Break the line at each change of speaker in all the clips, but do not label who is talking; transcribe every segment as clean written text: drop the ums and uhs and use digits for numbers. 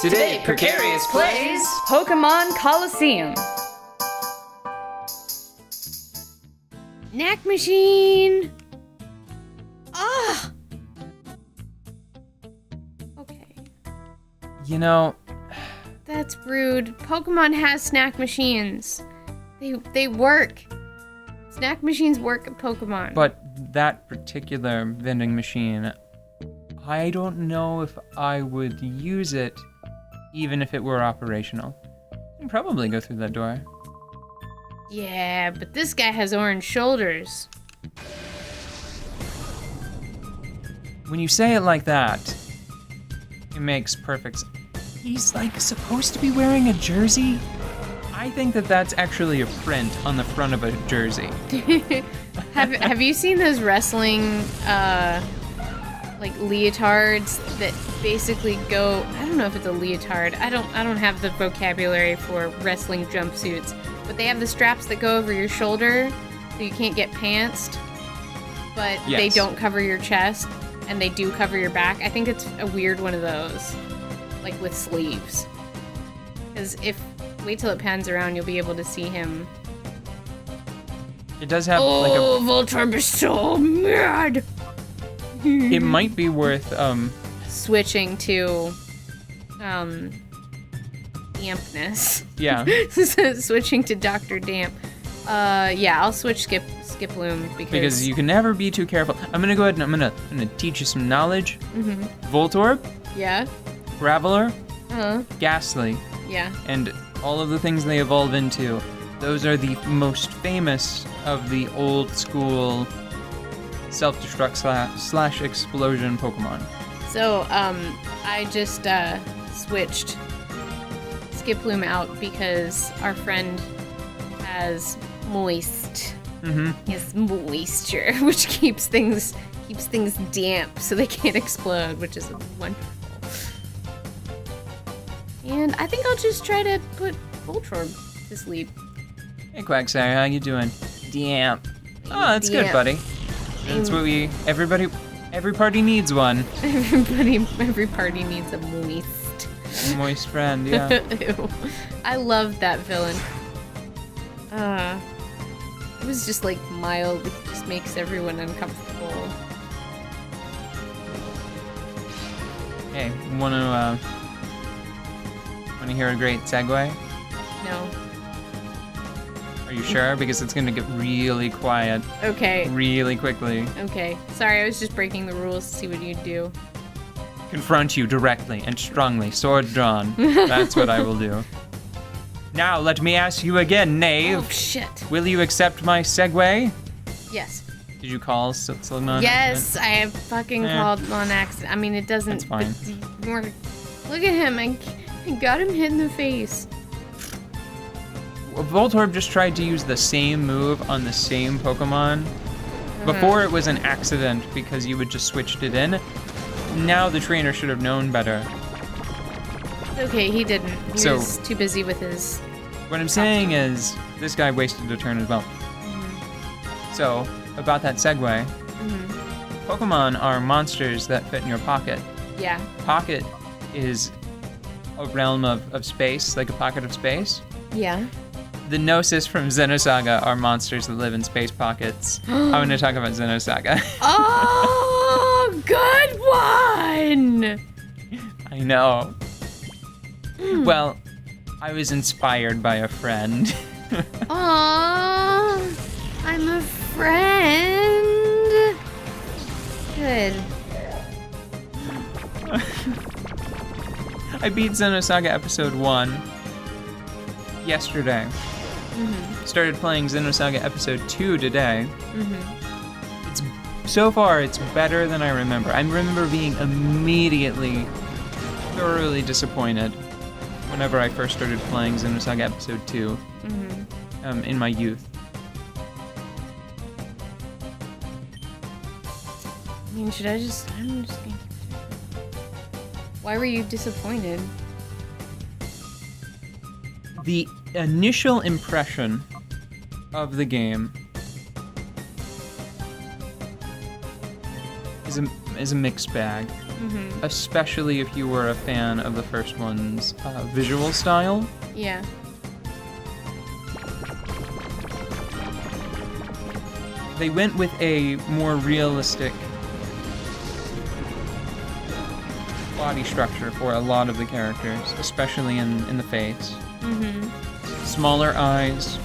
Today, Precarious plays
Pokémon Colosseum.
Snack machine! Ah! Okay.
You know,
That's rude. Pokemon has snack machines. They work. Snack machines work at Pokemon.
but that particular vending machine, I don't know if I would use it even if it were operational. You can probably go through that door.
Yeah, but this guy has orange shoulders.
When you say it like that, it makes perfect sense. He's like supposed to be wearing a jersey? I think that that's actually a print on the front of a jersey.
Have you seen those wrestling like leotards that basically go, I don't know if it's a leotard. I don't have the vocabulary for wrestling jumpsuits, but they have the straps that go over your shoulder so you can't get pantsed, but they
Yes.
don't cover your chest and they do cover your back. I think it's a weird one of those, like with sleeves. Cuz wait till it pans around, you'll be able to see him.
It does have
Oh, Voltorb is so mad.
it might be worth
Switching to dampness.
yeah.
Switching to Dr. Damp. Yeah, I'll switch Skiploom
Because you can never be too careful. I'm gonna go ahead and I'm gonna teach you some knowledge. Voltorb,
Yeah.
Graveler,
Uh-huh.
Ghastly,
Yeah.
and all of the things they evolve into. Those are the most famous of the old school self-destruct slash explosion Pokemon.
So, I just switched Skiploom out because our friend has moist. He has moisture, which keeps things damp so they can't explode, which is wonderful. And I think I'll just try to put Voltorb to sleep.
Hey Quagsire, how you doing? Damp. Oh, that's good,
Damp.
buddy. That's what every party needs one.
Every party needs a moist.
Moist friend, yeah.
Ew. I love that villain. It was just like mild. It just makes everyone uncomfortable.
Hey, wanna hear a great segue?
No.
Are you sure? Because it's gonna get really quiet
Okay.
really quickly.
Okay. Sorry, I was just breaking the rules to see what you'd do.
Confront you directly and strongly, sword drawn. That's what I will do. Now let me ask you again, knave.
Oh shit.
Will you accept my segue?
Yes.
Did you call Silman?
Yes, I have fucking
Yeah.
called on accident. I mean, it doesn't.
That's fine.
Look at him. I got him hit in the face.
Voltorb just tried to use the same move on the same Pokemon. Before it was an accident because you had just switched it in. Now the trainer should have known better.
Okay, he didn't. He
So-
was too busy with his.
What I'm saying is, this guy wasted a turn as well. So, about that segue, Pokemon are monsters that fit in your pocket.
Yeah.
Pocket is a realm of space, like a pocket of space.
Yeah.
The Gnosis from Xenosaga are monsters that live in space pockets. I'm going to talk about Xenosaga.
Oh, good one!
I know. Well, I was inspired by a friend.
Aww, I'm a friend. Good.
I beat Xenosaga Episode 1 yesterday. Started playing Xenosaga Episode 2 today. So far, it's better than I remember. I remember being immediately thoroughly disappointed whenever I first started playing Xenosaga Episode 2 in my youth.
I mean, I'm just gonna keep it. Why were you disappointed?
The initial impression of the game is a mixed bag. especially if you were a fan of the first one's visual style.
Yeah.
They went with a more realistic body structure for a lot of the characters, especially in the face. Smaller eyes,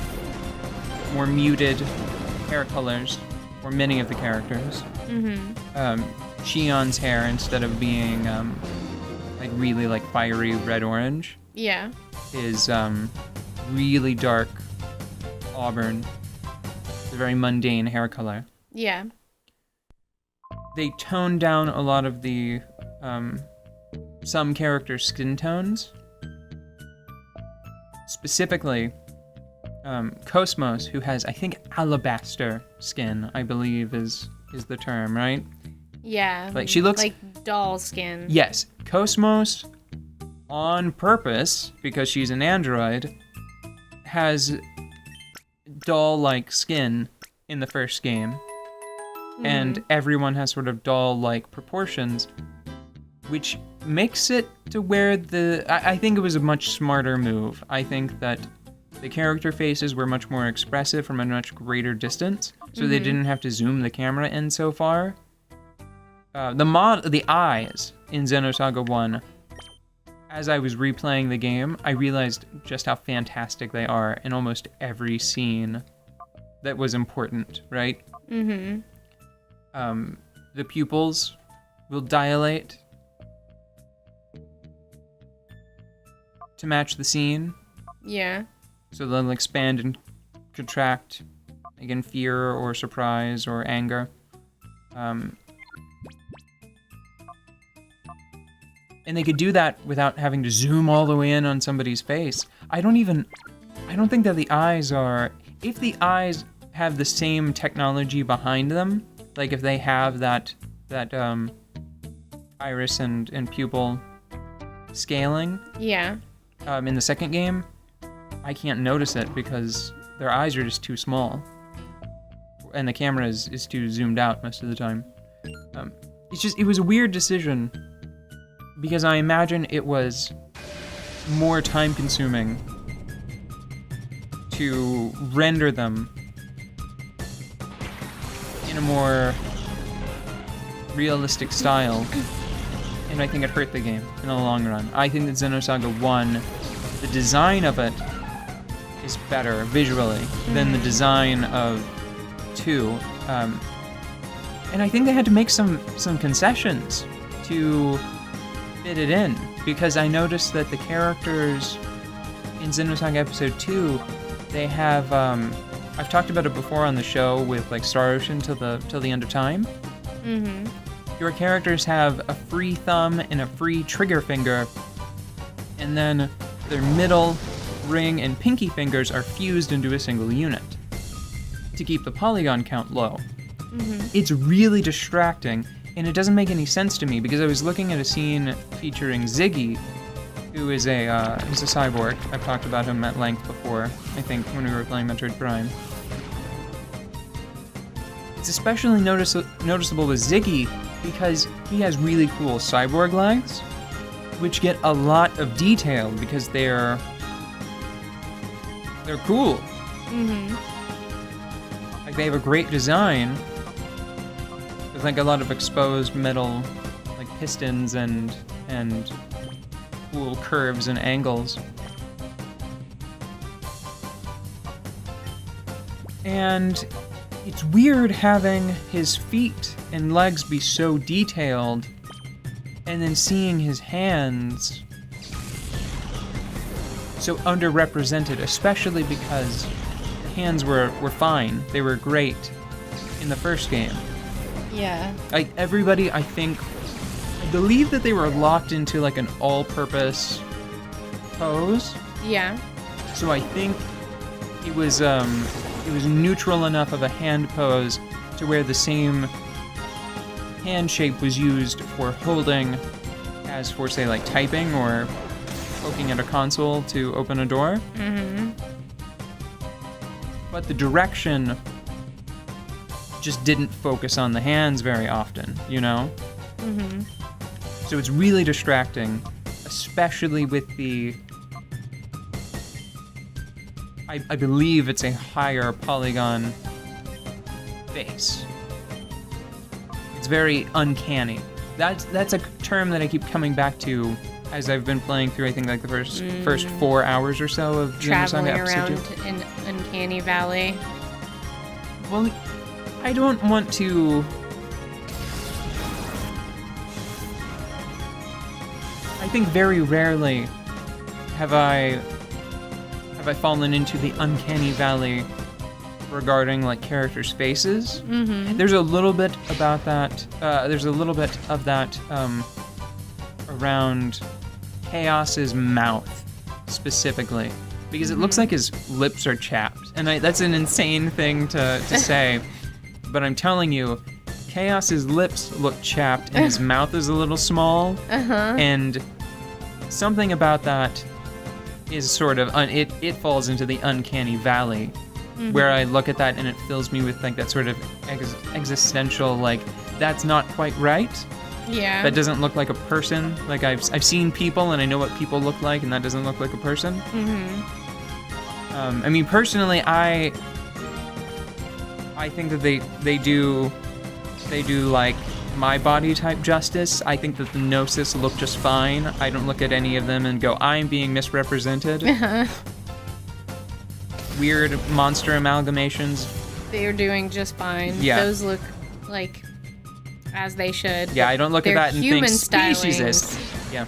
more muted hair colors for many of the characters. Shion's hair, instead of being like really like fiery red-orange,
Yeah.
is really dark auburn. It's a very mundane hair color.
Yeah.
They toned down a lot of the some characters' skin tones. Specifically, Cosmos, who has, I think, alabaster skin, I believe is the term, right?
Yeah.
Like, she looks...
like doll skin.
Yes, Cosmos, on purpose, because she's an android, has doll-like skin in the first game. And everyone has sort of doll-like proportions, which makes it to where I think it was a much smarter move. I think that the character faces were much more expressive from a much greater distance, so they didn't have to zoom the camera in so far. The eyes in Xenosaga 1, as I was replaying the game, I realized just how fantastic they are in almost every scene that was important, right? The pupils will dilate to match the scene.
Yeah.
So they'll expand and contract, like in fear or surprise or anger. And they could do that without having to zoom all the way in on somebody's face. I don't think that the eyes are... If the eyes have the same technology behind them, like if they have that iris and pupil scaling...
Yeah.
In the second game, I can't notice it because their eyes are just too small. And the camera is too zoomed out most of the time. It was a weird decision because I imagine it was more time consuming to render them in a more realistic style. And I think it hurt the game in the long run. I think that Xenosaga 1, the design of it is better visually than the design of 2. And I think they had to make some concessions to fit it in, because I noticed that the characters in Xenosaga Episode 2, they have, I've talked about it before on the show with like Star Ocean till the end of time. Your characters have a free thumb and a free trigger finger, and then their middle, ring, and pinky fingers are fused into a single unit to keep the polygon count low. It's really distracting, and it doesn't make any sense to me because I was looking at a scene featuring Ziggy, who is he's a cyborg. I've talked about him at length before, I think, when we were playing Metroid Prime. It's especially noticeable with Ziggy because he has really cool cyborg legs, which get a lot of detail because they're cool. Like, they have a great design with like a lot of exposed metal, like pistons and cool curves and angles. And it's weird having his feet and legs be so detailed and then seeing his hands so underrepresented, especially because the hands were fine. They were great in the first game.
Yeah.
Like, everybody, I believe that they were locked into like an all-purpose pose.
Yeah.
So I think it was neutral enough of a hand pose to where the same hand shape was used for holding as for, say, like typing or poking at a console to open a door. But the direction just didn't focus on the hands very often, you know? So it's really distracting, especially with the... I believe it's a higher polygon face. It's very uncanny. That's a term that I keep coming back to as I've been playing through, I think, like the first 4 hours or so of
Traveling
Xenosaga
around
Episode 2.
in Uncanny Valley.
Well, I don't want to... I think very rarely have I fallen into the uncanny valley regarding like characters' faces.
Mm-hmm.
There's a little bit about that. There's a little bit of that around Chaos's mouth specifically, because it looks like his lips are chapped, and that's an insane thing to say, but I'm telling you, Chaos's lips look chapped and his mouth is a little small, and something about that is sort of it falls into the uncanny valley, where I look at that and it fills me with like that sort of existential, like, that's not quite right.
Yeah.
That doesn't look like a person. Like I've seen people and I know what people look like, and that doesn't look like a person. I mean, personally, I think that they do like my body type justice. I think that the Gnosis look just fine. I don't look at any of them and go, I'm being misrepresented. Weird monster amalgamations.
They are doing just fine.
Yeah.
Those look like as they should.
Yeah, I don't look at that and think
human
speciesist.
stylings.
Yeah.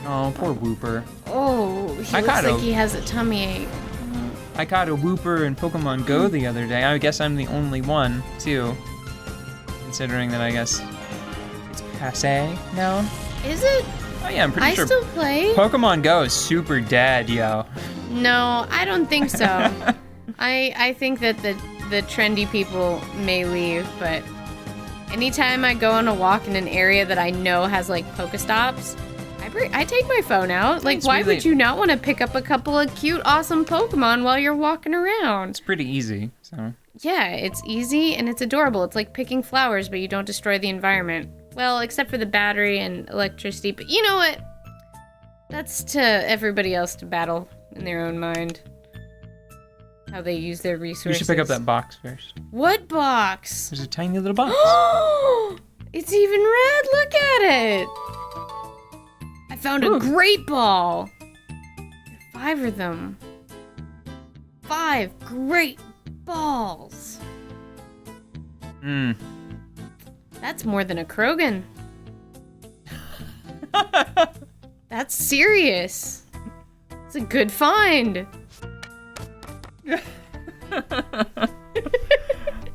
Oh, poor Wooper.
Oh, he
I
looks
caught
like
a-
he has a tummy ache.
I caught a Wooper in Pokemon Go the other day. I guess I'm the only one, too. Considering that I guess it's passé now.
Is it?
Oh yeah, I'm pretty
I
sure
still play?
Pokemon Go is super dead, yo.
No, I don't think so. I think that the trendy people may leave, but anytime I go on a walk in an area that I know has like Pokestops, I take my phone out. Like,
It's
why
really-
would you not want to pick up a couple of cute, awesome Pokemon while you're walking around?
It's pretty easy, so.
Yeah, it's easy and it's adorable. It's like picking flowers, but you don't destroy the environment. Well, except for the battery and electricity, but you know what? That's to everybody else to battle in their own mind. How they use their resources.
You should pick up that box first.
What box?
There's a tiny little box.
It's even red. Look at it. I found a great ball. 5 of them. 5 great balls. That's more than a Krogan. That's serious. It's a good find.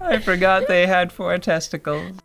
I forgot they had 4 testicles.